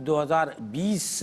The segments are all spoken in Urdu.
2020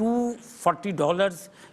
$240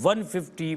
150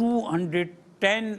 210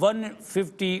150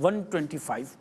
125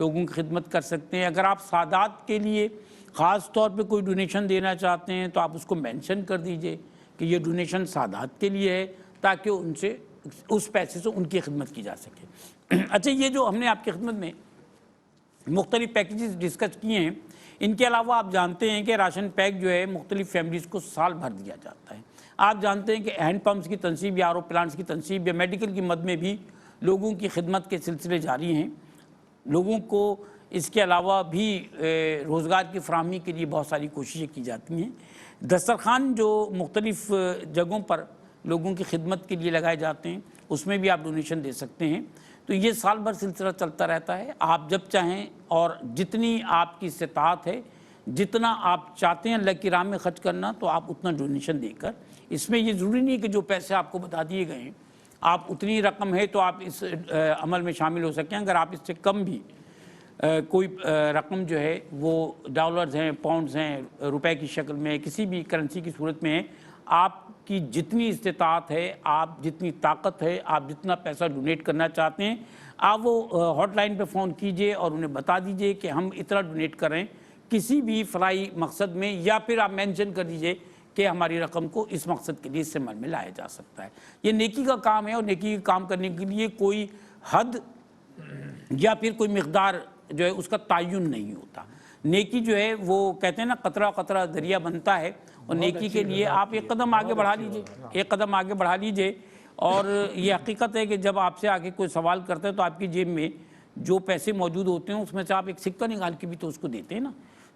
لوگوں کی خدمت کر سکتے ہیں. اگر آپ سادات کے لیے خاص طور پہ کوئی ڈونیشن دینا چاہتے ہیں تو آپ اس کو مینشن کر دیجئے کہ یہ ڈونیشن سادات کے لیے ہے تاکہ ان سے اس پیسے سے ان کی خدمت کی جا سکے. اچھا، یہ جو ہم نے آپ کی خدمت میں مختلف پیکیجز ڈسکس کیے ہیں، ان کے علاوہ آپ جانتے ہیں کہ راشن پیک جو ہے مختلف فیملیز کو سال بھر دیا جاتا ہے. آپ جانتے ہیں کہ ہینڈ پمپس کی تنصیب یا RO پلانٹس کی تنصیب یا میڈیکل کی مد میں بھی لوگوں کی خدمت کے سلسلے جاری ہیں. لوگوں کو اس کے علاوہ بھی روزگار کی فراہمی کے لیے بہت ساری کوششیں کی جاتی ہیں. دسترخوان جو مختلف جگہوں پر لوگوں کی خدمت کے لیے لگائے جاتے ہیں، اس میں بھی آپ ڈونیشن دے سکتے ہیں. تو یہ سال بھر سلسلہ چلتا رہتا ہے. آپ جب چاہیں اور جتنی آپ کی استطاعت ہے، جتنا آپ چاہتے ہیں اللہ کی راہ میں خرچ کرنا، تو آپ اتنا ڈونیشن دے کر، اس میں یہ ضروری نہیں کہ جو پیسے آپ کو بتا دیے گئے ہیں آپ اتنی رقم ہے تو آپ اس عمل میں شامل ہو سکیں. اگر آپ اس سے کم بھی کوئی رقم جو ہے وہ ڈالرز ہیں، پاؤنڈز ہیں، روپے کی شکل میں، کسی بھی کرنسی کی صورت میں ہے، آپ کی جتنی استطاعت ہے، آپ جتنی طاقت ہے، آپ جتنا پیسہ ڈونیٹ کرنا چاہتے ہیں، آپ وہ ہاٹ لائن پہ فون کیجئے اور انہیں بتا دیجئے کہ ہم اتنا ڈونیٹ کریں کسی بھی فلاحی مقصد میں، یا پھر آپ مینشن کر دیجئے کہ ہماری رقم کو اس مقصد کے لیے استعمال میں لایا جا سکتا ہے. یہ نیکی کا کام ہے اور نیکی کا کام کرنے کے لیے کوئی حد یا پھر کوئی مقدار جو ہے اس کا تعین نہیں ہوتا. نیکی جو ہے وہ کہتے ہیں نا، قطرہ قطرہ دریا بنتا ہے، اور نیکی کے لیے آپ ایک قدم آگے بڑھا لیجئے، ایک قدم آگے بڑھا لیجئے. اور یہ حقیقت ہے کہ جب آپ سے آگے کوئی سوال کرتا ہے تو آپ کی جیب میں جو پیسے موجود ہوتے ہیں اس میں سے آپ ایک سکہ نکال کے بھی تو اس کو دیتے ہیں نا.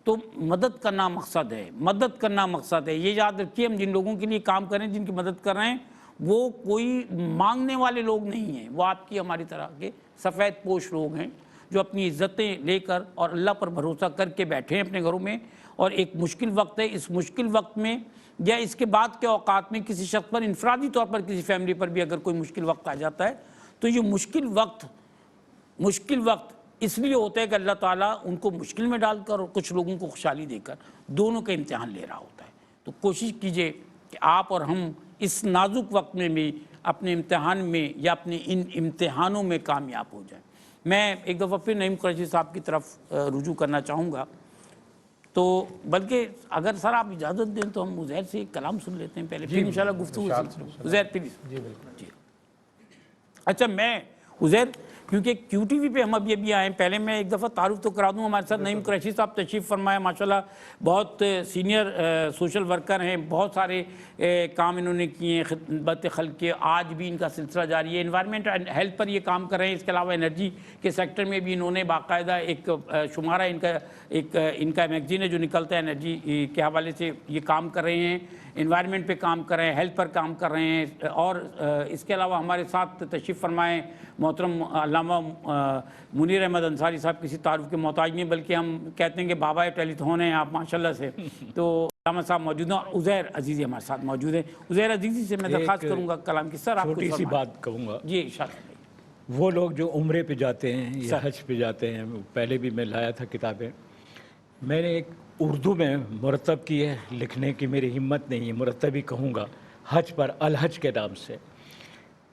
تو مدد کرنا مقصد ہے، مدد کرنا مقصد ہے. یہ یاد رکھیے، ہم جن لوگوں کے لیے کام کریں، جن کی مدد کر رہے ہیں، وہ کوئی مانگنے والے لوگ نہیں ہیں. وہ آپ کی ہماری طرح کے سفید پوش لوگ ہیں جو اپنی عزتیں لے کر اور اللہ پر بھروسہ کر کے بیٹھے ہیں اپنے گھروں میں. اور ایک مشکل وقت ہے، اس مشکل وقت میں یا اس کے بعد کے اوقات میں کسی شخص پر انفرادی طور پر، کسی فیملی پر بھی اگر کوئی مشکل وقت آ جاتا ہے تو یہ مشکل وقت اس لیے ہوتا ہے کہ اللہ تعالیٰ ان کو مشکل میں ڈال کر اور کچھ لوگوں کو خوشحالی دے کر دونوں کا امتحان لے رہا ہوتا ہے. تو کوشش کیجئے کہ آپ اور ہم اس نازک وقت میں بھی اپنے امتحان میں یا اپنے ان امتحانوں میں کامیاب ہو جائیں. میں ایک دفعہ پھر نعیم قریشی صاحب کی طرف رجوع کرنا چاہوں گا. تو بلکہ اگر سر آپ اجازت دیں تو ہم عزیر سے ایک کلام سن لیتے ہیں پہلے، پھر انشاءاللہ گفتگو. عزیر پلیز. جی بالکل. جی اچھا، میں عزیر کیونکہ QTV پہ ہم ابھی آئے ہیں، پہلے میں ایک دفعہ تعارف تو کرا دوں. ہمارے ساتھ نعیم قریشی صاحب تشریف فرمائے، ماشاءاللہ بہت سینئر سوشل ورکر ہیں، بہت سارے کام انہوں نے کیے ہیں خدمت خلق کے. آج بھی ان کا سلسلہ جاری ہے، انوائرمنٹ اینڈ ہیلتھ پر یہ کام کر رہے ہیں. اس کے علاوہ انرجی کے سیکٹر میں بھی انہوں نے باقاعدہ ایک شمارہ، ان کا میگزین ہے جو نکلتا ہے انرجی کے حوالے سے، یہ کام کر رہے ہیں. انوائرمنٹ پہ کام کر رہے ہیں، ہیلتھ پر کام کر رہے ہیں. اور اس کے علاوہ ہمارے ساتھ تشریف فرمائے محترم علامہ منیر احمد انصاری صاحب. کسی تعارف کے محتاج نہیں، بلکہ ہم کہتے ہیں کہ بابا ٹیلی تھون ہیں آپ ماشاءاللہ سے. تو علامہ صاحب موجود ہیں اور عزیر عزیزی ہمارے ساتھ موجود ہیں. عزیر عزیزی سے میں درخواست کروں گا کلام کی. سر آپ چھوٹی سی بات کہوں گا. جی ارشاد. وہ لوگ جو عمرے پہ جاتے ہیں یا حج پہ جاتے ہیں، پہلے بھی میں لایا تھا کتابیں، میں نے ایک اردو میں مرتب کی ہے، لکھنے کی میری ہمت نہیں ہے، مرتب ہی کہوں گا، حج پر الحج کے نام سے.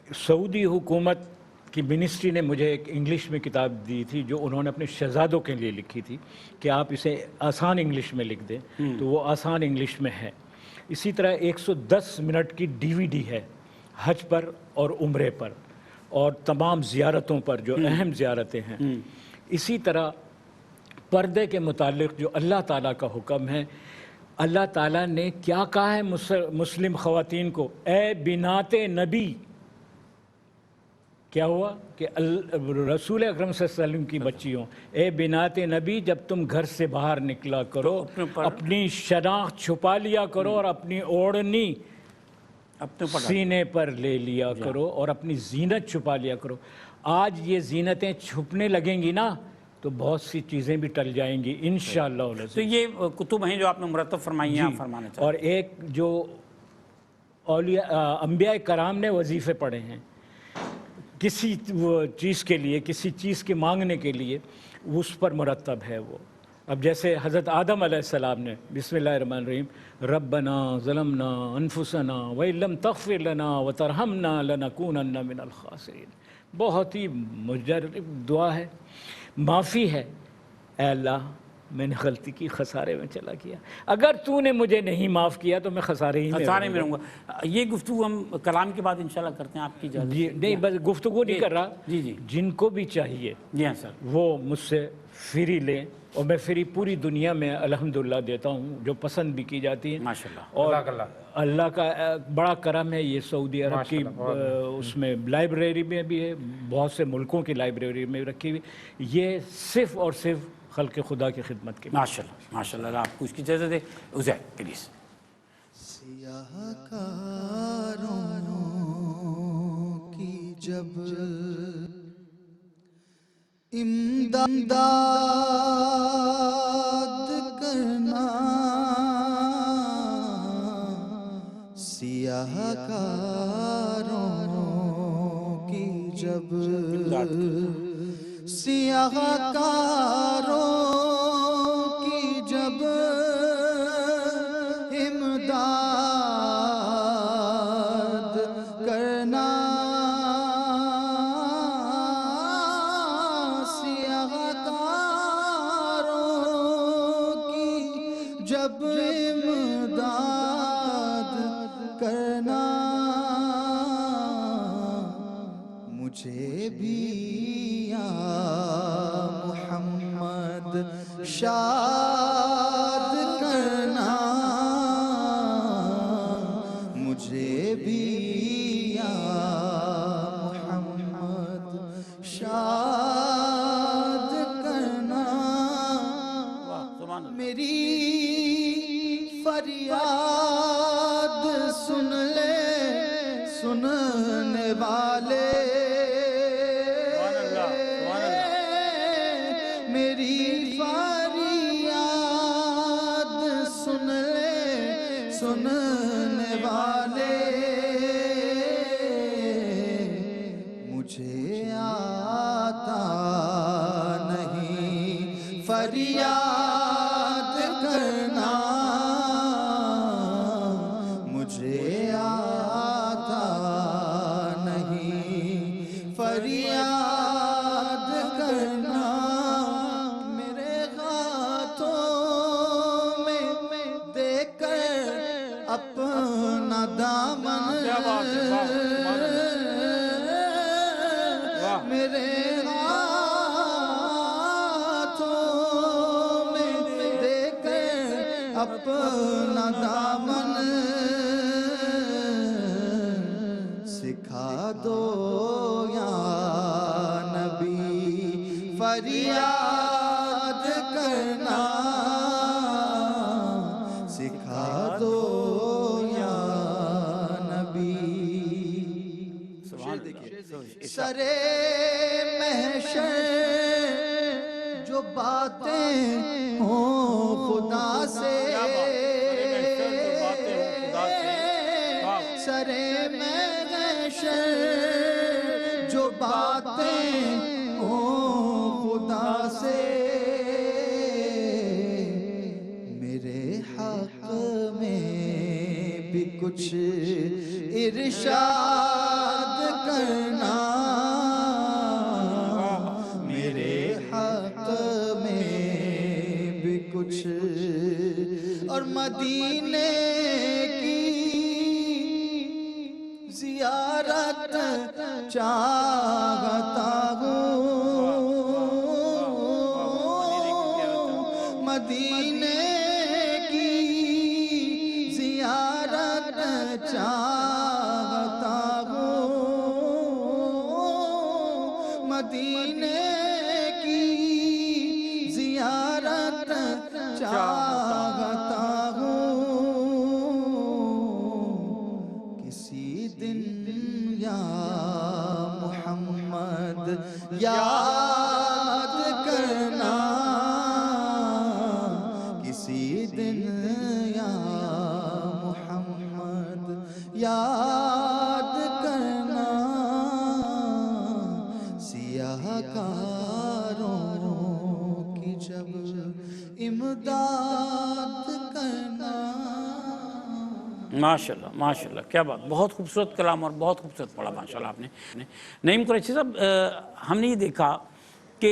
سعودی حکومت کی منسٹری نے مجھے ایک انگلش میں کتاب دی تھی جو انہوں نے اپنے شہزادوں کے لیے لکھی تھی کہ آپ اسے آسان انگلش میں لکھ دیں، تو وہ آسان انگلش میں ہے. اسی طرح 110 منٹ کی DVD ہے حج پر اور عمرے پر اور تمام زیارتوں پر جو اہم زیارتیں ہیں. اسی طرح پردے کے متعلق جو اللہ تعالیٰ کا حکم ہے، اللہ تعالیٰ نے کیا کہا ہے مسلم خواتین کو؟ اے بنات نبی. کیا ہوا کہ رسول اکرم صلی اللہ علیہ وسلم کی بچیوں، اے بنات نبی، جب تم گھر سے باہر نکلا کرو اپنی شناخت چھپا لیا کرو اور اپنی اوڑھنی سینے پر لے لیا کرو اور اپنی زینت چھپا لیا کرو. آج یہ زینتیں چھپنے لگیں گی نا تو بہت سی چیزیں بھی ٹل جائیں گی انشاءاللہ. تو یہ کتب ہیں جو آپ نے مرتب فرمائی ہیں، آپ فرمانا چاہتے ہیں. اور ایک جو انبیاء کرام نے وظیفے پڑھے ہیں کسی چیز کے لیے، کسی چیز کے مانگنے کے لیے، اس پر مرتب ہے وہ. اب جیسے حضرت آدم علیہ السلام نے بسم اللہ الرحمن الرحیم ربنا ظلمنا انفسنا وَإِن لَّمْ تَغْفِرْ لَنَا وَتَرْحَمْنَا لَنَكُونَنَّ مِنَ الْخَاسِرِينَ. بہت ہی مجرب دعا ہے. معافی ہے، اے اللہ میں نے غلطی کی، خسارے میں چلا گیا، اگر تو نے مجھے نہیں معاف کیا تو میں خسارے ہی میں خسارے رہوں میں گا۔ رہوں گا۔ یہ گفتگو ہم کلام کے بعد انشاءاللہ کرتے ہیں، آپ کی اجازت جی سے۔ نہیں، بس گفتگو نہیں کر رہا، جی جی جن کو بھی چاہیے جی ہاں سر، وہ مجھ سے فری لیں، اور میں فری پوری دنیا میں الحمدللہ دیتا ہوں، جو پسند بھی کی جاتی ہے۔ ماشاءاللہ۔ اور اللہ کا بڑا کرم ہے، یہ سعودی عرب کی اس میں لائبریری میں بھی ہے، بہت سے ملکوں کی لائبریری میں رکھی ہوئی، یہ صرف اور صرف خلق خدا کی خدمت کے لیے۔ ماشاءاللہ ماشاءاللہ، اللہ آپ کو اس کی اجازت دے۔ عزیر پلیز۔ سیاہ کاروں کی جب امداد کرنا، سیاہ کاروں کی جب سیاہ کاروں کی جب امداد کرنا، سیاہ کاروں کی جب امداد کرنا، مجھے بھی یا محمد شاد کرنا، مجھے بھی یا محمد شاد کرنا، میری فریاد سن لے سننے والے، میری فریاد سن لے سننے والے، مجھے آتا نہیں فریاد کرنا، مجھے آتا نہیں فریاد کرنا، میرے ہاتھوں میں دے کر اپنا دامن، میرے ہاتھوں میں دے کر اپنا دامن، سکھا دو یا نبی فریاد کرنا، سکھا دو یا نبی۔ سرے محشر جو باتیں ہوں خدا سے، سرے محشر جو باتیں ہوں خدا سے، میرے حق میں بھی کچھ ارشاد کرنا، میرے حق میں بھی کچھ، اور مدینے کی زیارت چاہتا ہوں، مدینے کی زیارت چاہتا ہوں، مدینے کی زیارت چاہتا ہوں، کسی دن یا محمد یاد کرنا، کسی دن یا محمد یاد کرنا، سیاہ کاروں کی جب امداد کرنا۔ ماشاءاللہ ماشاءاللہ، کیا بات، بہت خوبصورت کلام اور بہت خوبصورت پڑھا ماشاءاللہ آپ نے۔ نعیم قریشی صاحب، ہم نے یہ دیکھا کہ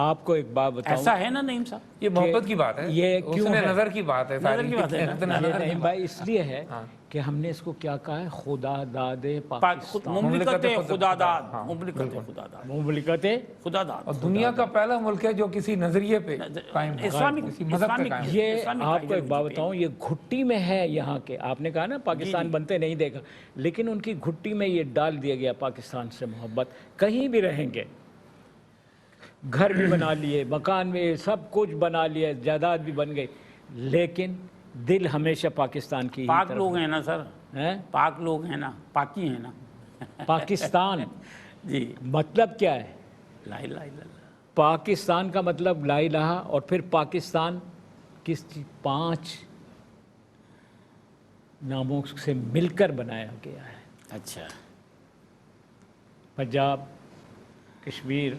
آپ کو ایک بات بتاؤں، ایسا ہے نا نعیم صاحب؟ یہ محبت کی بات ہے، یہ کیوں اس نے ہے؟ نظر کی بات ہے، نظر کی بات ہے نا؟ اتنا یہ نظر کی نہیں بھائی اس لیے ہے کہ ہم نے اس کو کیا کہا ہے، خدا داد پاکستان، مملکت مملکت خدا داد، ہاں، مملکت خدا داد، مملکت خدا داد، اور دنیا کا پہلا ملک ہے جو کسی نظریے پہ قائم ہے، اسلامک کسی مذہب پہ اسلامک قائم ہے۔ یہ اسلامک آپ کو ایک بات ideology پہ۔ بتاؤں، یہ گھٹی میں ہے یہاں کے، آپ نے کہا نا پاکستان بنتے نہیں دیکھا، لیکن ان کی گھٹی میں یہ ڈال دیا گیا پاکستان سے محبت، کہیں بھی رہیں گے، گھر بھی بنا لیے، مکان بھی، سب کچھ بنا لیے، جائیداد بھی بن گئی، لیکن دل ہمیشہ پاکستان کی ہی پاک طرف لوگ ہیں نا سر، ہے۔ پاک لوگ ہیں نا، پاکی ہیں نا۔ پاکستان جی، مطلب کیا ہے؟ لا الہ الا اللہ۔ پاکستان کا مطلب لا الہ، اور پھر پاکستان کس 5 ناموں سے مل کر بنایا گیا ہے، اچھا، پنجاب، کشمیر،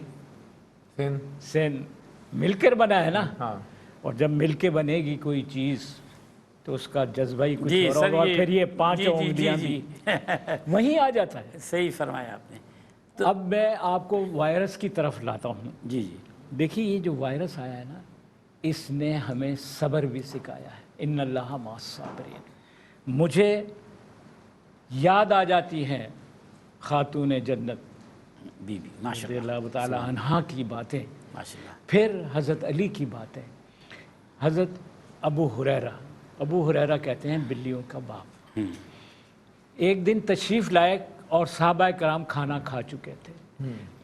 سندھ، سندھ مل کر بنا ہے نا، ہاں، اور جب مل کے بنے گی کوئی چیز تو اس کا جذبہ ہی کچھ جی اور سر، ہوگا، اور پھر یہ 5 جی جی انگلیاں جی بھی جی وہیں آ جاتا ہے۔ صحیح فرمایا آپ نے۔ اب میں آپ کو وائرس کی طرف لاتا ہوں۔ جی جی، دیکھیے یہ جو وائرس آیا ہے نا، اس نے ہمیں صبر بھی سکھایا ہے، ان اللہ مع الصابرین۔ مجھے یاد آ جاتی ہے خاتون جنت بی بی، ماشاء رضی اللہ، اللہ تعالی عنہا کی باتیں، ماشاء اللہ۔ پھر حضرت علی کی باتیں، حضرت ابو ہریرہ کہتے ہیں بلیوں کا باپ، ایک دن تشریف لائے اور صحابہ کرام کھانا کھا چکے تھے،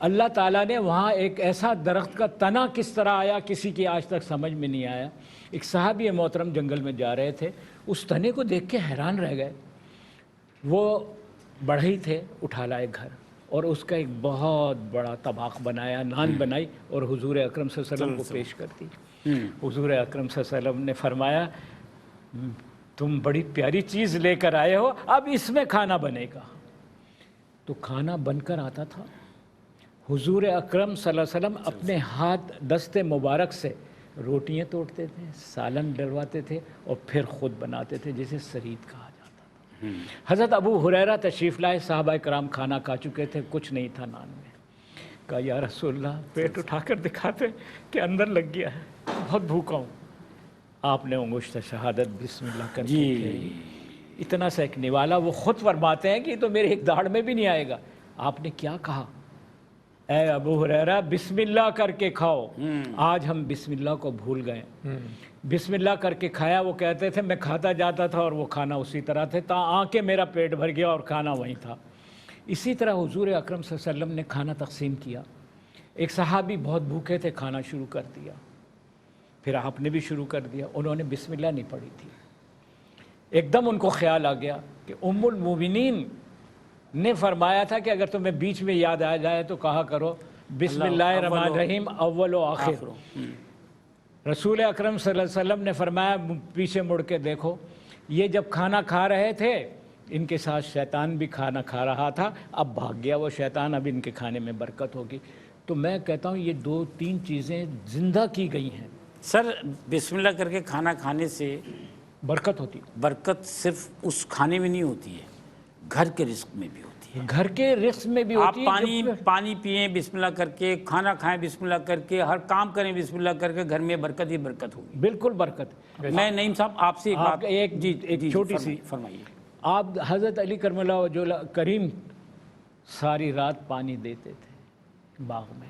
اللہ تعالیٰ نے وہاں ایک ایسا درخت کا تنا کس طرح آیا کسی کی آج تک سمجھ میں نہیں آیا، ایک صحابی محترم جنگل میں جا رہے تھے، اس تنے کو دیکھ کے حیران رہ گئے، وہ بڑھئی تھے، اٹھا لائے گھر اور اس کا ایک بہت بڑا طباق بنایا، نان بنائی اور حضور اکرم صلی اللہ علیہ وسلم کو پیش کر دی۔ حضور اکرم صلی اللہ علیہ وسلم نے فرمایا تم بڑی پیاری چیز لے کر آئے ہو، اب اس میں کھانا بنے گا۔ تو کھانا بن کر آتا تھا، حضور اکرم صلی اللہ علیہ وسلم اپنے ہاتھ دست مبارک سے روٹیاں توڑتے تھے، سالن ڈلواتے تھے اور پھر خود بناتے تھے، جسے سرید کہا جاتا تھا۔ حضرت ابو ہریرہ تشریف لائے، صحابہ کرام کھانا کھا چکے تھے، کچھ نہیں تھا نان میں، کہا یا رسول اللہ پیٹ اٹھا کر دکھاتے کہ اندر لگ گیا ہے، بہت بھوکا ہوں۔ آپ نے انگشت شہادت بسم اللہ کر کے کھلائی، اتنا سا ایک نوالا، وہ خود فرماتے ہیں کہ یہ تو میرے ایک داڑھ میں بھی نہیں آئے گا۔ آپ نے کیا کہا؟ اے ابو ہریرہ بسم اللہ کر کے کھاؤ۔ آج ہم بسم اللہ کو بھول گئے، بسم اللہ کر کے کھایا۔ وہ کہتے تھے میں کھاتا جاتا تھا اور وہ کھانا اسی طرح تھے، تا آنکھیں میرا پیٹ بھر گیا اور کھانا وہیں تھا۔ اسی طرح حضور اکرم صلی اللہ علیہ وسلم نے کھانا تقسیم کیا، ایک صحابی بہت بھوکے تھے، کھانا شروع کر دیا، پھر آپ نے بھی شروع کر دیا، انہوں نے بسم اللہ نہیں پڑھی تھی، ایک دم ان کو خیال آ گیا کہ ام المومنین نے فرمایا تھا کہ اگر تمہیں بیچ میں یاد آ جائے تو کہا کرو بسم اللہ الرحمن الرحیم اول و آخر۔ رسول اکرم صلی اللہ علیہ وسلم نے فرمایا پیچھے مڑ کے دیکھو، یہ جب کھانا کھا رہے تھے ان کے ساتھ شیطان بھی کھانا کھا رہا تھا، اب بھاگ گیا وہ شیطان، اب ان کے کھانے میں برکت ہوگی۔ تو میں کہتا ہوں یہ 2-3 چیزیں زندہ کی گئی ہیں، سر بسم اللہ کر کے کھانا کھانے سے برکت ہوتی، برکت صرف اس کھانے میں نہیں ہوتی ہے، گھر کے رزق میں بھی ہوتی ہے۔ گھر کے رزق میں بھی آپ ہوتی ہے۔ پانی پئیں بسم اللہ کر کے، کھانا کھائیں بسم اللہ کر کے، ہر کام کریں بسم اللہ کر کے، گھر میں برکت ہی برکت ہوگی۔ بالکل برکت۔ میں نعیم صاحب آپ سے ایک آپ بات، ایک جی چھوٹی سی، فرمائیے۔ آپ حضرت علی کرم اللہ وجہ کریم ساری رات پانی دیتے تھے باغ میں،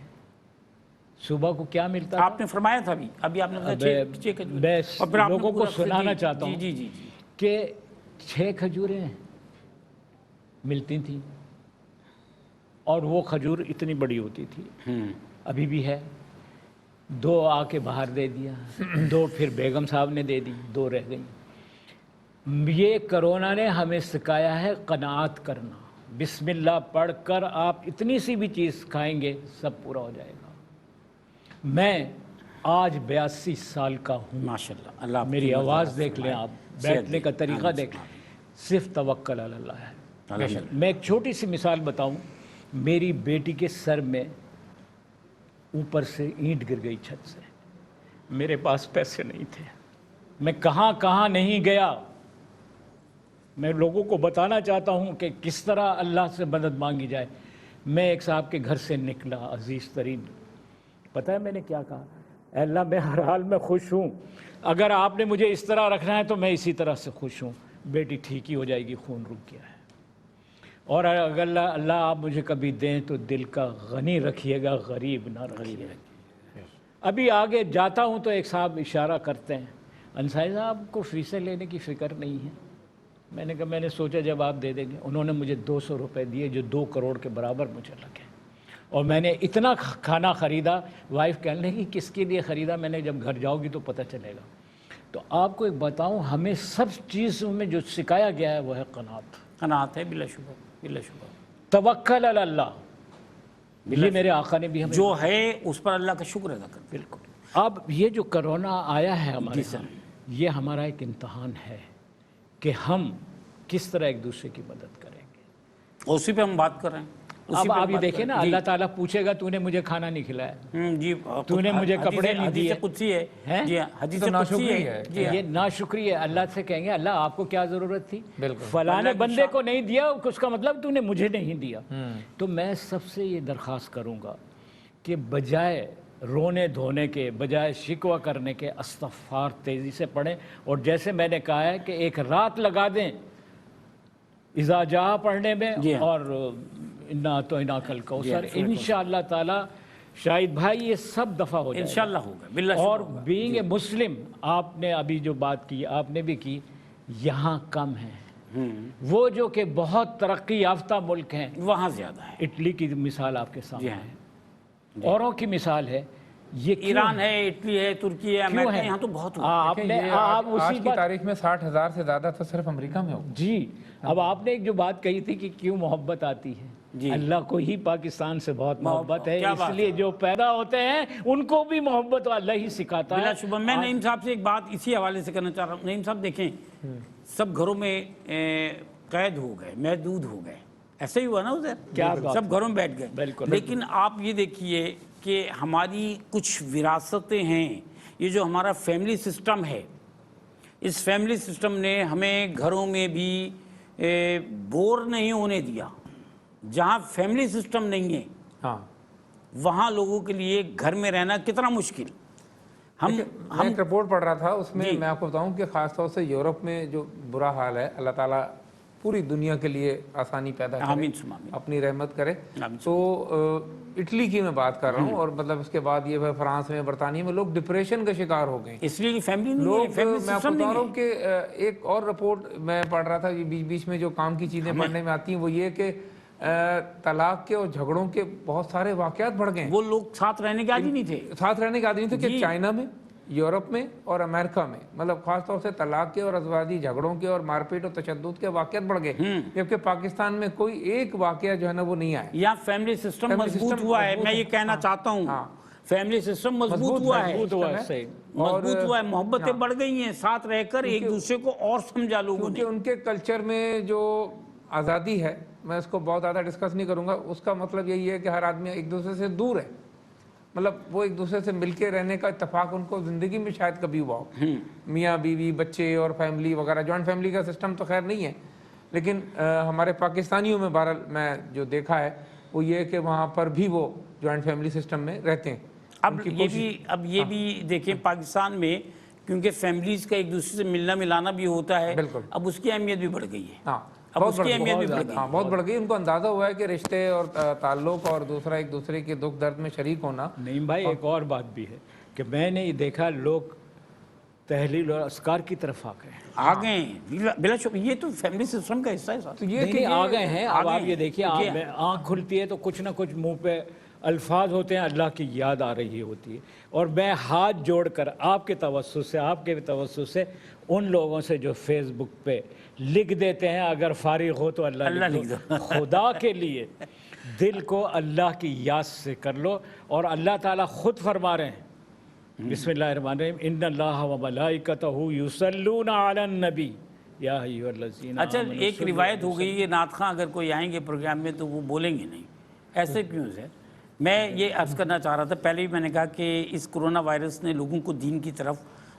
صبح کو کیا ملتا تھا؟ آپ نے فرمایا تھا ابھی آپ نے بتایا 6 کھجور، میں اور پھر آپ نے لوگوں کو پورا سنانا چاہتا ہوں جی جی جی کہ 6 کھجوریں ملتی تھیں اور وہ کھجور اتنی بڑی ہوتی تھی، ابھی بھی ہے، 2 آ کے باہر دے دیا، 2 پھر بیگم صاحب نے دے دی، 2 رہ گئیں۔ یہ کرونا نے ہمیں سکھایا ہے قناعت کرنا، بسم اللہ پڑھ کر آپ اتنی سی بھی چیز کھائیں گے سب پورا ہو جائے گا۔ میں آج 82 سال کا ہوں، ماشاءاللہ، اللہ آپ میری کی آواز مدد دیکھ لیں، فرمائے، آپ بیٹھنے کا طریقہ دیکھ لیں، صرف توکل علی اللہ ہے۔ میں ایک چھوٹی سی مثال بتاؤں، میری بیٹی کے سر میں اوپر سے اینٹ گر گئی چھت سے، میرے پاس پیسے نہیں تھے، میں کہاں کہاں نہیں گیا، میں لوگوں کو بتانا چاہتا ہوں کہ کس طرح اللہ سے مدد مانگی جائے۔ میں ایک صاحب کے گھر سے نکلا، عزیز ترین پتہ ہے میں نے کیا کہا؟ اے اللہ میں ہر حال میں خوش ہوں، اگر آپ نے مجھے اس طرح رکھنا ہے تو میں اسی طرح سے خوش ہوں، بیٹی ٹھیک ہی ہو جائے گی، خون رک گیا ہے، اور اگر اللہ آپ مجھے کبھی دیں تو دل کا غنی رکھیے گا، غریب نہ رکھیے گا۔ ابھی آگے جاتا ہوں تو ایک صاحب اشارہ کرتے ہیں، انصاری صاحب کو فیسیں لینے کی فکر نہیں ہے؟ میں نے کہا میں نے سوچا جب آپ دے دیں گے۔ انہوں نے مجھے 200 روپے دیے جو 2 کروڑ کے برابر مجھے لگے، اور میں نے اتنا کھانا خریدا، وائف کہنے لگی کس کے لیے خریدا؟ میں نے جب گھر جاؤ گی تو پتہ چلے گا۔ تو آپ کو ایک بتاؤں، ہمیں سب چیزوں میں جو سکھایا گیا ہے وہ ہے قناعت، قناعت ہے، بلا شبہ بلا شبہ، توکل علی اللہ، یہ میرے آقا نے بھی ہمیں جو ہے اس پر اللہ کا شکر ادا کر۔ بالکل۔ اب یہ جو کرونا آیا ہے ہمارے ساتھ، یہ ہمارا ایک امتحان ہے کہ ہم کس طرح ایک دوسرے کی مدد کریں گے۔ اسی پہ ہم بات کر رہے ہیں۔ اب آپ یہ دیکھیں نا، اللہ تعالیٰ پوچھے گا تو نے مجھے کھانا نہیں کھلایا، جی، تو نے مجھے کپڑے نہیں دیے، حدیث قدسی ہے، جی ہاں، حدیث قدسی ہے، جی یہ ناشکری ہے۔ اللہ سے کہیں گے اللہ آپ کو کیا ضرورت تھی؟ بالکل، فلاں بندے کو نہیں دیا، اس کا مطلب تو نے مجھے نہیں دیا۔ تو میں سب سے یہ درخواست کروں گا کہ بجائے رونے دھونے کے، بجائے شکوہ کرنے کے، استغفار تیزی سے پڑھیں، اور جیسے میں نے کہا ہے کہ ایک رات لگا دیں اذا جاء پڑھنے میں، اور انا تو انا کل کوثر، انشاءاللہ تعالی شاہد بھائی یہ سب دفعہ ہو جائے گا، انشاءاللہ ہوگا، باللہ شبہ اور ہوگا۔ بینگ اے مسلم، آپ نے ابھی جو بات کی، آپ نے بھی کی، یہاں کم ہے، وہ جو کہ بہت ترقی یافتہ ملک ہیں وہاں زیادہ ہے، اٹلی کی مثال آپ کے سامنے جی ہاں، ہے، اوروں کی مثال ہے، یہ کیوں ایران ہے، اٹلی ہے، ترکی ہے، کیوں امریکہ، ہے؟ یہاں تو بہت ہوا۔ آپ نے یہ آپ آج اسی کی بات، تاریخ میں 60,000 سے زیادہ تو صرف امریکہ میں ہوگا۔ جی اب آپ نے ایک جو بات کہی تھی کہ کیوں محبت آتی ہے، جی، اللہ کو ہی پاکستان سے بہت محبت ہے، کیا اس بات لیے جو پیدا ہوتے ہیں ان کو بھی محبت اللہ ہی سکھاتا ہے۔ بلا شبہ۔ میں نعیم صاحب سے ایک بات اسی حوالے سے کرنا چاہ رہا ہوں۔ نعیم صاحب دیکھیں، سب گھروں میں قید ہو گئے، محدود ہو گئے، ایسا ہی ہوا نا ادھر، کیا بات، سب گھروں میں بیٹھ گئے۔ بالکل، لیکن آپ یہ دیکھیے کہ ہماری کچھ وراثتیں ہیں، یہ جو ہمارا فیملی سسٹم ہے، اس فیملی سسٹم نے ہمیں گھروں میں بھی بور نہیں ہونے دیا۔ جہاں فیملی سسٹم نہیں ہے ہاں، وہاں لوگوں کے لیے گھر میں رہنا کتنا مشکل۔ میں ایک رپورٹ پڑھ رہا تھا، اس میں میں آپ کو بتاؤں کہ خاص طور سے یورپ میں جو برا حال ہے، اللہ تعالیٰ پوری دنیا کے لیے آسانی پیدا کرے، آمین ثم آمین، اپنی رحمت کرے۔ آمین۔ تو اٹلی کی میں بات کر رہا ہوں، اور مطلب اس کے بعد یہ ہے فرانس میں، برطانیہ میں لوگ ڈپریشن کا شکار ہو گئے، اس لیے کہ فیملی نہیں ہے، لوگ۔ فیملی میں آپ کو سسٹم بتا نہیں رہا ہے۔ ہوں کہ ایک اور رپورٹ میں پڑھ رہا تھا، یہ بیچ بیچ میں جو کام کی چیزیں پڑھنے میں آتی ہیں، وہ یہ کہ طلاق کے اور جھگڑوں کے بہت سارے واقعات بڑھ گئے ہیں۔ وہ لوگ ساتھ رہنے کے عادی نہیں تھے، ساتھ رہنے کے عادی نہیں تھے کہ چائنا میں، یورپ میں اور امریکہ میں، مطلب خاص طور سے طلاق کے اور ازواجی جھگڑوں کے اور مار پیٹ اور تشدد کے واقعات بڑھ گئے، جبکہ پاکستان میں کوئی ایک واقعہ جو ہے نا وہ نہیں آیا۔ یہاں فیملی سسٹم مضبوط ہوا ہے، میں یہ کہنا چاہتا ہوں، فیملی سسٹم مضبوط ہوا ہے، مضبوط ہوا ہے، صحیح، مضبوط ہوا ہے، محبتیں بڑھ گئی ہیں، ساتھ رہ کر ایک دوسرے کو اور سمجھا لوگوں نے۔ کیونکہ ان کے کلچر میں جو آزادی ہے، میں اس کو بہت زیادہ ڈسکس نہیں کروں گا، اس کا مطلب یہی ہے کہ ہر آدمی ایک دوسرے سے دور ہے، مطلب وہ ایک دوسرے سے مل کے رہنے کا اتفاق ان کو زندگی میں شاید کبھی ہوا ہو، میاں بیوی بچے اور فیملی وغیرہ۔ جوائنٹ فیملی کا سسٹم تو خیر نہیں ہے، لیکن ہمارے پاکستانیوں میں بہرحال میں جو دیکھا ہے وہ یہ ہے کہ وہاں پر بھی وہ جوائنٹ فیملی سسٹم میں رہتے ہیں۔ اب یہ بھی دیکھیں پاکستان میں، کیونکہ فیملیز کا ایک دوسرے سے ملنا ملانا بھی ہوتا ہے، اب اس کی اہمیت بھی بڑھ گئی ہے، ہاں، اب اس کی اہمیت بھی بڑھ گئی ہے۔ بہت بڑھ گئی، ان کو اندازہ ہوا ہے کہ رشتے اور تعلق اور دوسرا ایک دوسرے کے دکھ درد میں شریک ہونا۔ نعیم بھائی ایک اور بات بھی ہے کہ میں نے یہ دیکھا لوگ تحلیل اور اذکار کی طرف آ گئے ہیں، آ گئے ہیں بلا شبہ، یہ تو فیملی سسٹم کا حصہ ہے صاحب۔ تو یہ کہ آ گئے ہیں۔ اب آپ یہ دیکھیے، آنکھ کھلتی ہے تو کچھ نہ کچھ منہ پہ الفاظ ہوتے ہیں، اللہ کی یاد آ رہی ہوتی ہے، اور میں ہاتھ جوڑ کر آپ کے توسط سے، آپ کے توسط سے ان لوگوں سے جو فیس بک پہ لکھ دیتے ہیں اگر فارغ ہو تو اللہ لکھ دو، خدا کے لیے دل کو اللہ کی یاد سے کر لو، اور اللہ تعالیٰ خود فرما رہے ہیں بسم اللہ الرحمن الرحیم، ان اللہ و ملائکتہ یصلون علی النبی یا ایھا الذین اچھا، ایک روایت ہو گئی، یہ نعت خواں اگر کوئی آئیں گے پروگرام میں تو وہ بولیں گے نہیں، ایسے کیوں ہے؟ میں یہ عرض کرنا چاہ رہا تھا، پہلے بھی میں نے کہا کہ اس کرونا وائرس نے لوگوں کو دین کی طرف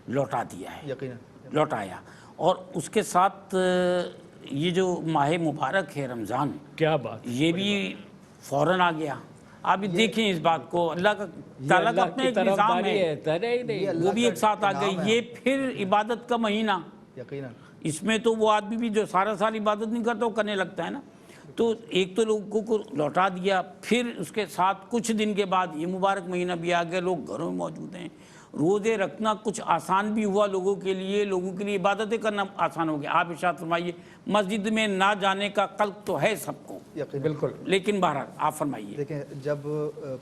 لوٹا دیا ہے، لوٹایا، اور اس کے ساتھ یہ جو ماہ مبارک ہے رمضان، کیا بات، یہ بھی فوراً آ گیا، آپ دیکھیں اس بات کو، اللہ کا تعالیٰ کا اپنا ایک نظام ہے، وہ بھی ایک ساتھ آ گئے. یہ پھر عبادت کا مہینہ، یقیناً اس میں تو وہ آدمی بھی جو سارا سال عبادت نہیں کرتا وہ کرنے لگتا ہے نا. تو ایک تو لوگوں کو لوٹا دیا، پھر اس کے ساتھ کچھ دن کے بعد یہ مبارک مہینہ بھی آ گیا، لوگ گھروں میں موجود ہیں. روزے رکھنا کچھ آسان بھی ہوا لوگوں کے لیے عبادتیں کرنا آسان ہو گیا. آپ ارشاد فرمائیے، مسجد میں نہ جانے کا قلق تو ہے سب کو، یقیناً بالکل. لیکن بہرحال آپ فرمائیے. دیکھیں، جب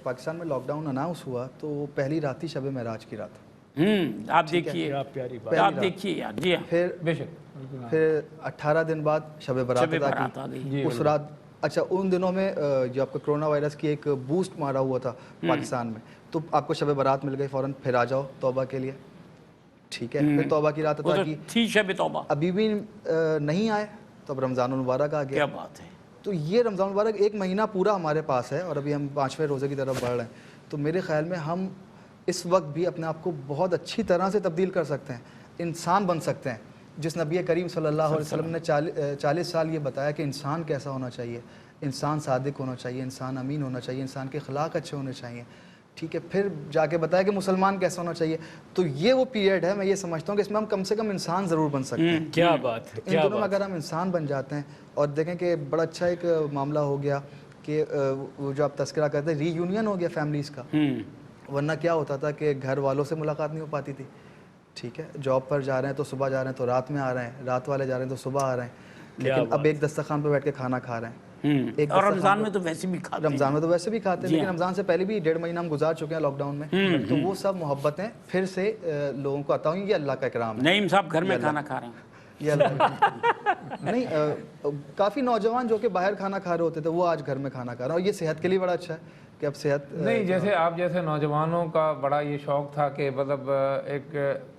پاکستان میں لاک ڈاؤن اناؤنس ہوا تو پہلی رات تھی شب معراج کی رات. آپ دیکھیے، پیاری بات. آپ دیکھیے یار. جی ہاں، پھر بے شک. 18 دن بعد شب برات برات آ ادا گئی. کی. اس رات، اچھا ان دنوں میں جو آپ کا کرونا وائرس کی ایک بوسٹ مارا ہوا تھا پاکستان میں، تو آپ کو شب برات مل گئی، فوراً پھر آ جاؤ توبہ کے لیے. ٹھیک ہے، پھر توبہ کی رات وہ عطا تو کی. تھی شب توبہ. ابھی بھی نہیں آئے تو اب رمضان المبارک آ کیا گیا. بات ہے. تو یہ رمضان المبارک ایک مہینہ پورا ہمارے پاس ہے، اور ابھی ہم 5ویں روزے کی طرف بڑھ رہے ہیں. تو میرے خیال میں ہم اس وقت بھی اپنے آپ کو بہت اچھی طرح سے تبدیل کر سکتے ہیں، انسان بن سکتے ہیں. جس نبی کریم صلی اللہ علیہ وسلم نے 40 سال یہ بتایا کہ انسان کیسا ہونا چاہیے، انسان صادق ہونا چاہیے، انسان امین ہونا چاہیے، انسان کے اخلاق اچھے ہونے چاہیے. ٹھیک ہے، پھر جا کے بتایا کہ مسلمان کیسا ہونا چاہیے. تو یہ وہ پیریڈ ہے، میں یہ سمجھتا ہوں کہ اس میں ہم کم سے کم انسان ضرور بن سکتے ہیں. کیا بات ہے، ان دنوں میں اگر ہم انسان بن جاتے ہیں. اور دیکھیں کہ بڑا اچھا ایک معاملہ ہو گیا کہ وہ جو آپ تذکرہ کرتے ہیں، ری یونین ہو گیا فیملیز کا. ورنہ کیا ہوتا تھا کہ گھر والوں سے ملاقات نہیں ہو پاتی تھی. ٹھیک ہے، جاب پر جا رہے ہیں تو صبح جا رہے ہیں تو رات میں آ رہے ہیں، رات والے جا رہے ہیں تو صبح آ رہے ہیں. لیکن اب ایک دسترخوان پہ بیٹھ کے کھانا کھا رہے ہیں. اور رمضان میں تو ویسے بھی کھاتے ہیں. رمضان میں تو ویسے بھی کھاتے ہیں، لیکن رمضان سے پہلے بھی 1.5 مہینہ ہم گزار چکے ہیں لاک ڈاؤن میں. تو وہ سب محبتیں پھر سے لوگوں کو عطا ہوئی. یہ اللہ کا اکرام ہے. نعیم صاحب گھر میں کھانا کھا رہے ہیں. یہ اللہ نہیں، کافی نوجوان جو کہ باہر کھانا کھا رہے ہوتے تھے وہ آج گھر میں کھانا کھا رہے ہیں، اور یہ صحت کے لیے بڑا اچھا ہے کہ اب صحت نہیں، جیسے آپ جیسے نوجوانوں کا بڑا یہ شوق تھا کہ مطلب ایک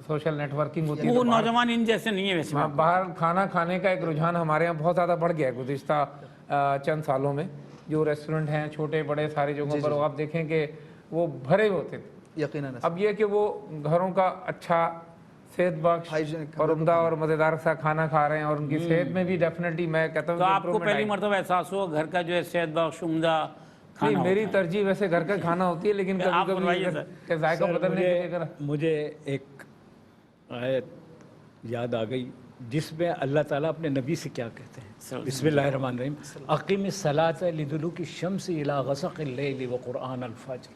سوشل نیٹ ورکنگ ہوتی ہے. وہ نوجوان ان جیسے نہیں ہے ویسے. باہر کھانا کھانے کا ایک رجحان ہمارے یہاں بہت زیادہ بڑھ گیا ہے گزشتہ چند سالوں میں. جو ریسٹورنٹ ہیں چھوٹے بڑے سارے جگہوں پر آپ دیکھیں کہ وہ بھرے ہوتے تھے. یقیناً. اب یہ کہ وہ گھروں کا اچھا صحت بخش اور عمدہ اور مزیدار سا کھانا کھا رہے ہیں، اور ان کی صحت میں بھی ڈیفینیٹلی میں کہتا ہوں تو آپ کو پہلی مرتبہ احساس ہوا گھر کا جو ہے صحت بخش عمدہ کھانا. میری ترجیح ویسے گھر کا کھانا ہوتی ہے، لیکن کبھی کبھی ذائقہ بدلنے کے لیے مجھے ایک آیت یاد آ گئی جس میں اللہ تعالیٰ اپنے نبی سے کیا کہتے ہیں. بسم اللہ الرحمن الرحیم. اقیم الصلاۃ لدلوک الشمس الی غسق اللیل وقرآن الفجر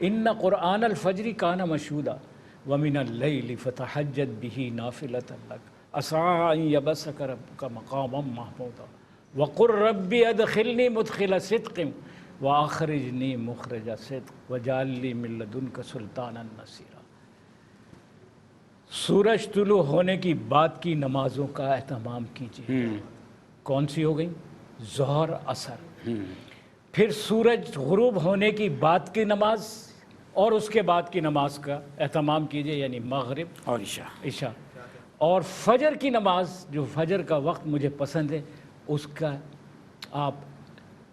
ان قرآن الفجر کان مشہودا ومن اللیل فتہجد بہ نافلۃ لک عسیٰ ان یبعثک ربک مقاما محمودا وقل رب ادخلنی مدخل صدق واخرجنی مخرج صدق واجعل لی من لدنک سلطانا نصیرا. سورج طلوع ہونے کی بعد کی نمازوں کا اہتمام کیجیے. کون سی ہو گئی؟ ظہر عصر. پھر سورج غروب ہونے کی بعد کی نماز اور اس کے بعد کی نماز کا اہتمام کیجیے، یعنی مغرب اور عشاء. اور فجر کی نماز، جو فجر کا وقت مجھے پسند ہے، اس کا آپ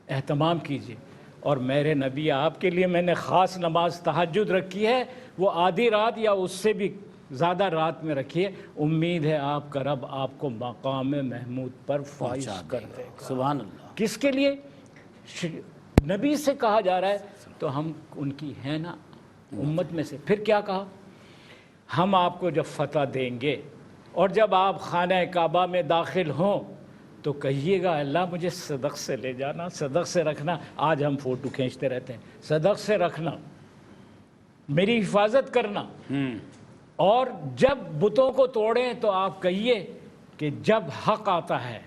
اہتمام کیجیے. اور میرے نبی آپ کے لیے میں نے خاص نماز تہجد رکھی ہے، وہ آدھی رات یا اس سے بھی زیادہ رات میں رکھیے. امید ہے آپ کا رب آپ کو مقام محمود پر فائز کر دے گا. سبحان اللہ. کس کے لیے؟ نبی سے کہا جا رہا ہے تو ہم ان کی ہیں نا امت میں سے. پھر کیا کہا؟ ہم آپ کو جب فتح دیں گے اور جب آپ خانہ کعبہ میں داخل ہوں تو کہیے گا اللہ مجھے صدق سے لے جانا، صدق سے رکھنا. آج ہم فوٹو کھینچتے رہتے ہیں. صدق سے رکھنا، میری حفاظت کرنا. اور جب بتوں کو توڑیں تو آپ کہیے کہ جب حق آتا ہے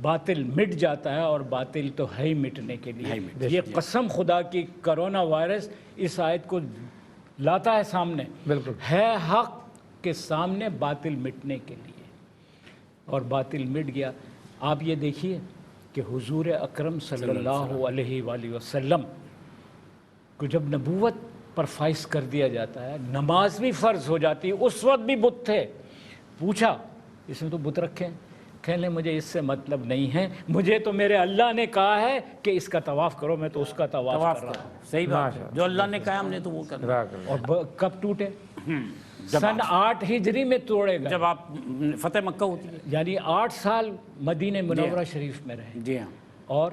باطل مٹ جاتا ہے، اور باطل تو ہے ہی مٹنے کے لیے. یہ قسم خدا کی کرونا وائرس اس آیت کو لاتا ہے سامنے. بالکل ہے حق کے سامنے باطل مٹنے کے لیے، اور باطل مٹ گیا. آپ یہ دیکھیے کہ حضور اکرم صلی اللہ علیہ وآلہ وسلم کو جب نبوت پر فائز کر دیا جاتا ہے، نماز بھی فرض ہو جاتی ہے. اس وقت بھی بت تھے. پوچھا اس میں تو بت رکھے ہیں؟ کہنے مجھے اس سے مطلب نہیں ہے، مجھے تو میرے اللہ نے کہا ہے کہ اس کا طواف کرو، میں تو اس کا طواف کر رہا ہوں. صحیح بات ہے، جو اللہ نے کہا ہم نے تو وہ کرنا. اور کب ٹوٹے؟ سن 8 ہجری میں توڑے گئے، جب آپ فتح مکہ ہوتی ہے. یعنی 8 سال مدینہ منورہ شریف میں رہے. جی ہاں. اور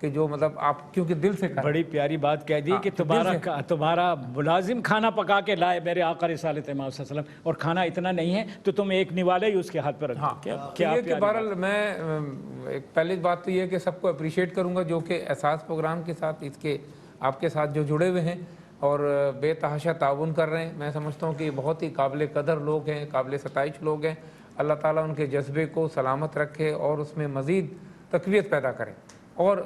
کہ جو مطلب آپ کیونکہ دل سے کریں. بڑی پیاری بات کہہ دی کہ تمہارا ملازم کھانا پکا کے لائے میرے آقا رسالت امام صلی اللہ علیہ وسلم اور کھانا اتنا نہیں ہے تو تم ایک نوالے ہی اس کے ہاتھ پر رکھو. کیا یہ کہ بہرحال میں ایک پہلی بات تو یہ ہے کہ سب کو اپریشیٹ کروں گا جو کہ احساس پروگرام کے ساتھ اس کے آپ کے ساتھ جو جڑے ہوئے ہیں اور بے تحاشا تعاون کر رہے ہیں. میں سمجھتا ہوں کہ بہت ہی قابل قدر لوگ ہیں, قابل ستائش لوگ ہیں. اللہ تعالیٰ ان کے جذبے کو سلامت رکھے اور اس میں مزید تقویت پیدا کرے اور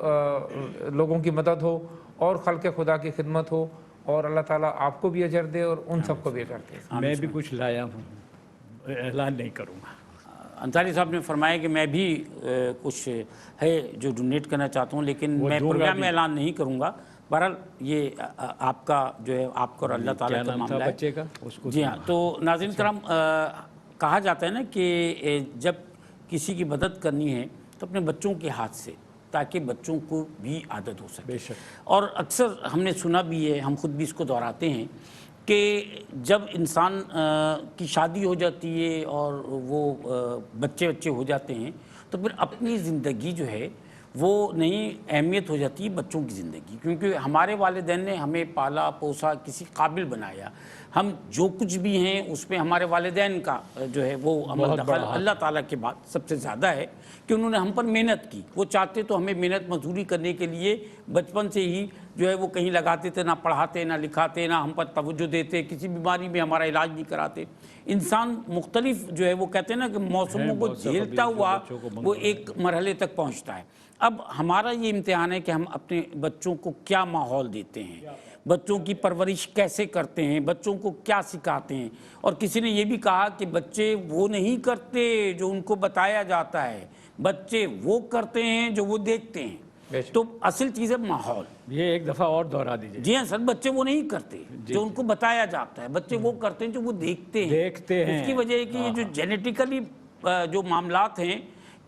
لوگوں کی مدد ہو اور خلق خدا کی خدمت ہو اور اللہ تعالیٰ آپ کو بھی اجر دے اور ان سب کو بھی اجر دے. میں بھی کچھ لایا ہوں, اعلان نہیں کروں گا. انصاری صاحب نے فرمایا کہ میں بھی کچھ ہے جو ڈونیٹ کرنا چاہتا ہوں, لیکن میں پروگرام میں اعلان نہیں کروں گا. بہرحال یہ آپ کا جو ہے آپ کا اور اللہ تعالیٰ کا معاملہ ہے. بچے کا جی ہاں. تو ناظرین کرام, کہا جاتا ہے نا کہ جب کسی کی مدد کرنی ہے تو اپنے بچوں کے ہاتھ سے, تاکہ بچوں کو بھی عادت ہو سکے. بے شک. اور اکثر ہم نے سنا بھی ہے, ہم خود بھی اس کو دہراتے ہیں کہ جب انسان کی شادی ہو جاتی ہے اور وہ بچے ہو جاتے ہیں تو پھر اپنی زندگی جو ہے وہ نئی اہمیت ہو جاتی ہے بچوں کی زندگی, کیونکہ ہمارے والدین نے ہمیں پالا پوسا, کسی قابل بنایا. ہم جو کچھ بھی ہیں اس میں ہمارے والدین کا جو ہے وہ عمل دخل اللہ تعالیٰ کے بعد سب سے زیادہ ہے کہ انہوں نے ہم پر محنت کی. وہ چاہتے تو ہمیں محنت مزدوری کرنے کے لیے بچپن سے ہی جو ہے وہ کہیں لگاتے تھے, نہ پڑھاتے نہ لکھاتے نہ ہم پر توجہ دیتے, کسی بیماری میں ہمارا علاج نہیں کراتے. انسان مختلف جو ہے وہ کہتے ہیں نا کہ موسموں کو جھیلتا ہوا وہ ایک مرحلے تک پہنچتا ہے. اب ہمارا یہ امتحان ہے کہ ہم اپنے بچوں کو کیا ماحول دیتے ہیں, بچوں کی پرورش کیسے کرتے ہیں, بچوں کو کیا سکھاتے ہیں. اور کسی نے یہ بھی کہا کہ بچے وہ نہیں کرتے جو ان کو بتایا جاتا ہے, بچے وہ کرتے ہیں جو وہ دیکھتے ہیں. تو اصل چیز ہے ماحول. یہ ایک دفعہ اور دہرا دیجیے. جی ہاں سر, بچے وہ نہیں کرتے جو ان کو بتایا جاتا ہے, بچے وہ کرتے ہیں جو وہ دیکھتے ہیں. اس کی وجہ ہے کہ یہ جو جینیٹیکلی جو معاملات ہیں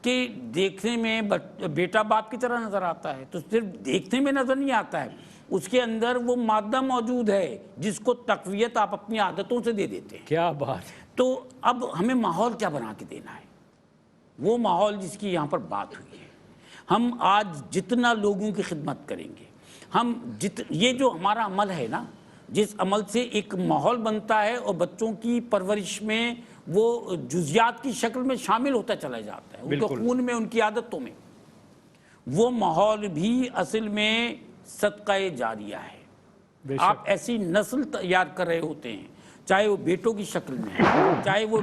کہ دیکھنے میں بیٹا باپ کی طرح نظر آتا ہے, تو صرف دیکھنے میں نظر نہیں آتا ہے, اس کے اندر وہ مادہ موجود ہے جس کو تقویت آپ اپنی عادتوں سے دے دیتے ہیں. کیا بات. تو اب ہمیں ماحول کیا بنا کے دینا ہے, وہ ماحول جس کی یہاں پر بات ہوئی ہے. ہم آج جتنا لوگوں کی خدمت کریں گے, ہم یہ جو ہمارا عمل ہے نا, جس عمل سے ایک ماحول بنتا ہے اور بچوں کی پرورش میں وہ جزیات کی شکل میں شامل ہوتا چلا جاتا ہے, ان کے خون میں, ان کی عادتوں میں, وہ ماحول بھی اصل میں صدقہ جاریہ ہے. آپ ایسی نسل تیار کر رہے ہوتے ہیں, چاہے وہ بیٹوں کی شکل میں ہے, چاہے وہ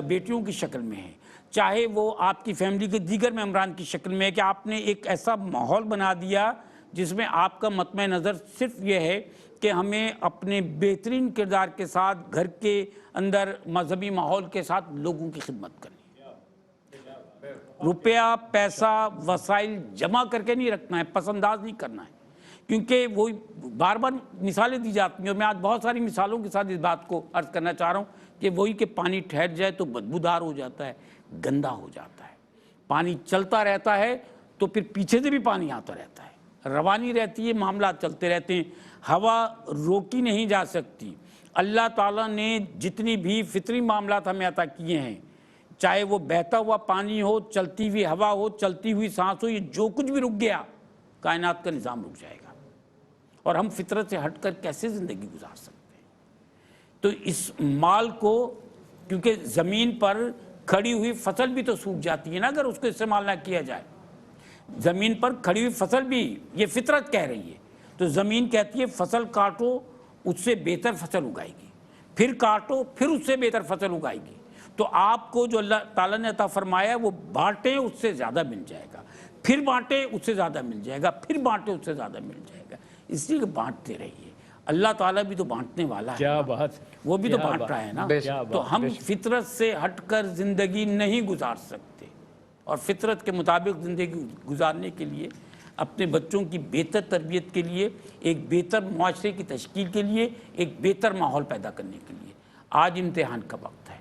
بیٹیوں کی شکل میں ہے, چاہے وہ آپ کی فیملی کے دیگر ممبران کی شکل میں ہے, کہ آپ نے ایک ایسا ماحول بنا دیا جس میں آپ کا مطمع نظر صرف یہ ہے کہ ہمیں اپنے بہترین کردار کے ساتھ گھر کے اندر مذہبی ماحول کے ساتھ لوگوں کی خدمت کرنی ہے. روپیہ پیسہ وسائل جمع کر کے نہیں رکھنا ہے, پس انداز نہیں کرنا ہے, کیونکہ وہ بار بار مثالیں دی جاتی ہیں اور میں آج بہت ساری مثالوں کے ساتھ اس بات کو عرض کرنا چاہ رہا ہوں کہ وہی کہ پانی ٹھہر جائے تو بدبودار ہو جاتا ہے, گندا ہو جاتا ہے. پانی چلتا رہتا ہے تو پھر پیچھے سے بھی پانی آتا رہتا ہے, روانی رہتی ہے, معاملات چلتے رہتے ہیں. ہوا روکی نہیں جا سکتی. اللہ تعالیٰ نے جتنی بھی فطری معاملات ہمیں عطا کیے ہیں, چاہے وہ بہتا ہوا پانی ہو, چلتی ہوئی ہوا ہو, چلتی ہوئی سانس ہو, یہ جو کچھ بھی رک گیا کائنات کا نظام رک جائے گا. اور ہم فطرت سے ہٹ کر کیسے زندگی گزار سکتے ہیں؟ تو اس مال کو, کیونکہ زمین پر کھڑی ہوئی فصل بھی تو سوکھ جاتی ہے نا اگر اس کو استعمال نہ کیا جائے. زمین پر کھڑی ہوئی فصل بھی, یہ فطرت کہہ رہی ہے, تو زمین کہتی ہے فصل کاٹو اس سے بہتر فصل اگائے گی, پھر کاٹو پھر اس سے بہتر فصل اگائے گی. تو آپ کو جو اللہ تعالیٰ نے عطا فرمایا وہ بانٹیں اس سے زیادہ مل جائے گا, پھر بانٹیں اس سے زیادہ مل جائے گا, پھر بانٹیں اس سے زیادہ مل جائے گا. اس لیے کہ بانٹتے رہیے. اللہ تعالیٰ بھی تو بانٹنے والا ہے, کیا بات, وہ بھی تو بانٹ رہا ہے نا. تو ہم فطرت سے ہٹ کر زندگی نہیں گزار سکتے, اور فطرت کے مطابق زندگی گزارنے کے لیے, اپنے بچوں کی بہتر تربیت کے لیے, ایک بہتر معاشرے کی تشکیل کے لیے, ایک بہتر ماحول پیدا کرنے کے لیے آج امتحان کا وقت ہے.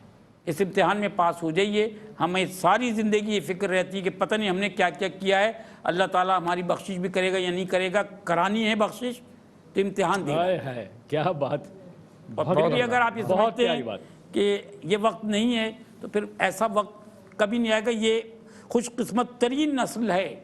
اس امتحان میں پاس ہو جائیے. ہمیں ساری زندگی یہ فکر رہتی ہے کہ پتہ نہیں ہم نے کیا کیا کیا ہے, اللہ تعالیٰ ہماری بخشش بھی کرے گا یا نہیں کرے گا. کرانی ہے بخشش تو امتحان دے گا. کیا بات. اور پھر بھی اگر آپ یہ سمجھتے ہیں کہ یہ وقت نہیں ہے تو پھر ایسا وقت کبھی نہیں آئے گا. یہ خوش قسمت ترین نسل ہے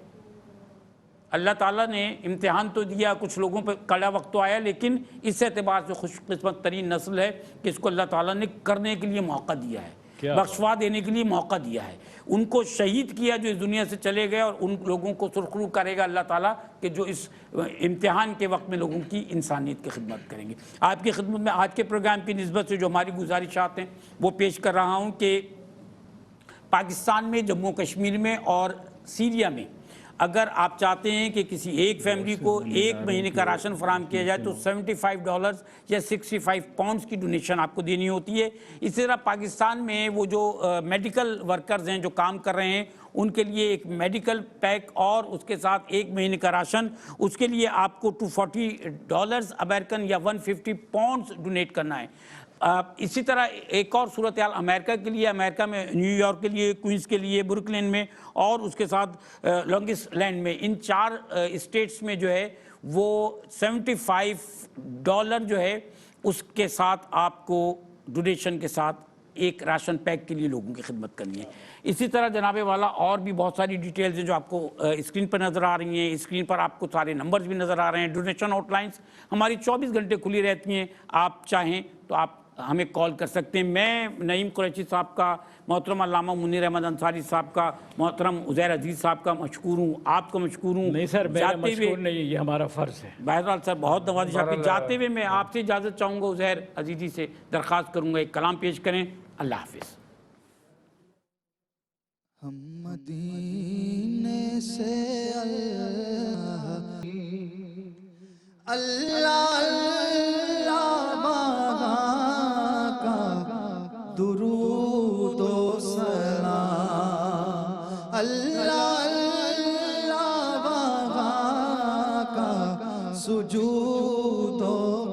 اللہ تعالیٰ نے امتحان تو دیا, کچھ لوگوں پہ کڑا وقت تو آیا, لیکن اس اعتبار سے خوش قسمت ترین نسل ہے کہ اس کو اللہ تعالیٰ نے کرنے کے لیے موقع دیا ہے, بخشوا دینے کے لیے موقع دیا ہے. ان کو شہید کیا جو اس دنیا سے چلے گئے, اور ان لوگوں کو سرخرو کرے گا اللہ تعالیٰ کہ جو اس امتحان کے وقت میں لوگوں کی انسانیت کی خدمت کریں گے. آپ کی خدمت میں آج کے پروگرام کی نسبت سے جو ہماری گزارشات ہیں وہ پیش کر رہا ہوں کہ پاکستان میں, جموں کشمیر میں اور سیریا میں اگر آپ چاہتے ہیں کہ کسی ایک فیملی کو ایک مہینے کا راشن فراہم کیا جائے تو $75 یا 65 پاؤنڈز کی ڈونیشن آپ کو دینی ہوتی ہے. اسی طرح پاکستان میں وہ جو میڈیکل ورکرز ہیں جو کام کر رہے ہیں ان کے لیے ایک میڈیکل پیک اور اس کے ساتھ ایک مہینے کا راشن, اس کے لیے آپ کو $240 امریکن یا 150 پاؤنڈز ڈونیٹ کرنا ہے. اسی طرح ایک اور صورتحال امریکہ کے لیے, امریکہ میں نیو یارک کے لیے, کوئنز کے لیے, برکلن میں اور اس کے ساتھ لانگسٹ لینڈ میں, ان 4 اسٹیٹس میں جو ہے وہ $75 جو ہے اس کے ساتھ آپ کو ڈونیشن کے ساتھ ایک راشن پیک کے لیے لوگوں کی خدمت کرنی ہے. اسی طرح جناب والا اور بھی بہت ساری ڈیٹیلز ہیں جو آپ کو اسکرین پر نظر آ رہی ہیں. اسکرین پر آپ کو سارے نمبرز بھی نظر آ رہے ہیں. ڈونیشن ہاٹ لائنز ہماری 24 گھنٹے کھلی رہتی ہیں, آپ چاہیں تو آپ ہمیں کال کر سکتے ہیں. میں نعیم قریشی صاحب کا, محترم علامہ منیر احمد انصاری صاحب کا, محترم عزیر عزیز صاحب کا مشکور ہوں, آپ کا مشکور ہوں. نہیں سر, میرا مشکور نہیں, یہ ہمارا فرض ہے. بہرحال سر بہت نوازش آپ کی. جاتے ہوئے میں آپ سے اجازت چاہوں گا, عزیر عزیزی سے درخواست کروں گا ایک کلام پیش کریں. اللہ حافظ. ہم مدینے سے اللہ درود و سلام, اللہ اللہ وہاں کا سجود و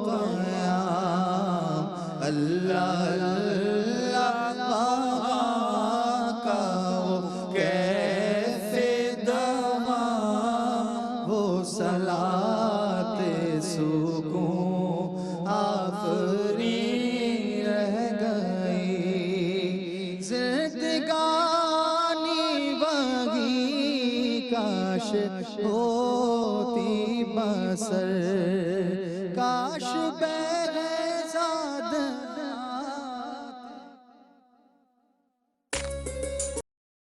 قیام, اللہ اللہ وہاں کا وہ کیف دوام, وہ صلاۃ سکون آفری ہوتی بسر, کاش